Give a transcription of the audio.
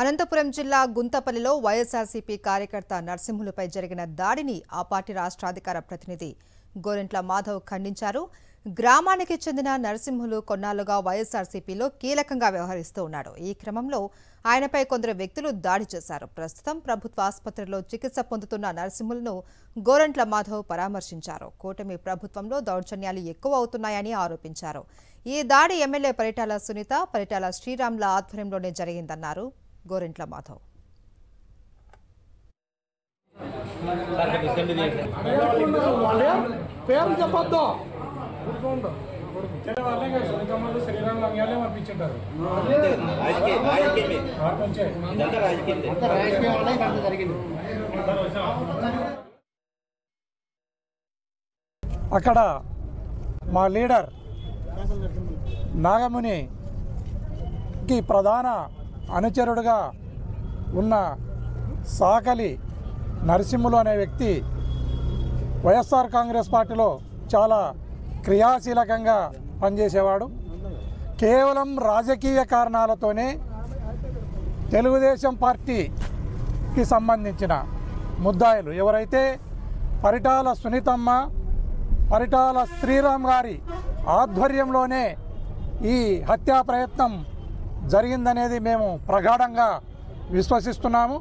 అనంతపురం జిల్లా గుంతపల్లిలో వైఎస్ఆర్సీపీ కార్యకర్త నరసింహులపై జరిగిన దాడిని ఆ పార్టీ రాష్ట్ర అధికార ప్రతినిధి గోరెంట్ల మాధవ్ ఖండించారు. గ్రామానికి చెందిన నరసింహులు కొన్నాళ్లుగా వైఎస్ఆర్సీపీలో కీలకంగా వ్యవహరిస్తూ ఉన్నాడు. ఈ క్రమంలో ఆయనపై కొందరు వ్యక్తులు దాడి చేశారు. ప్రస్తుతం ప్రభుత్వ ఆసుపత్రిలో చికిత్స పొందుతున్న నరసింహులను గోరెంట్ల మాధవ్ పరామర్శించారు. కూటమి ప్రభుత్వంలో దౌర్జన్యాలు ఎక్కువ అవుతున్నాయని ఆరోపించారు. ఈ దాడి ఎమ్మెల్యే పరిటాల సునీత, పరిటాల శ్రీరామ్ల ఆధ్వర్యంలోనే జరిగిందన్నారు గోరెంట్ల మాధవ్. అక్కడ మా లీడర్ నాగమునికి ప్రధాన అనుచరుడుగా ఉన్న సాకలి నరసింహులు అనే వ్యక్తి వైఎస్ఆర్ కాంగ్రెస్ పార్టీలో చాలా క్రియాశీలకంగా పనిచేసేవాడు. కేవలం రాజకీయ కారణాలతోనే తెలుగుదేశం పార్టీకి సంబంధించిన ముద్దాయిలు ఎవరైతే పరిటాల సునీతమ్మ, పరిటాల శ్రీరామ్ గారి ఆధ్వర్యంలోనే ఈ హత్యా ప్రయత్నం జరిగిందనేది మేము ప్రగాఢంగా విశ్వసిస్తున్నాము.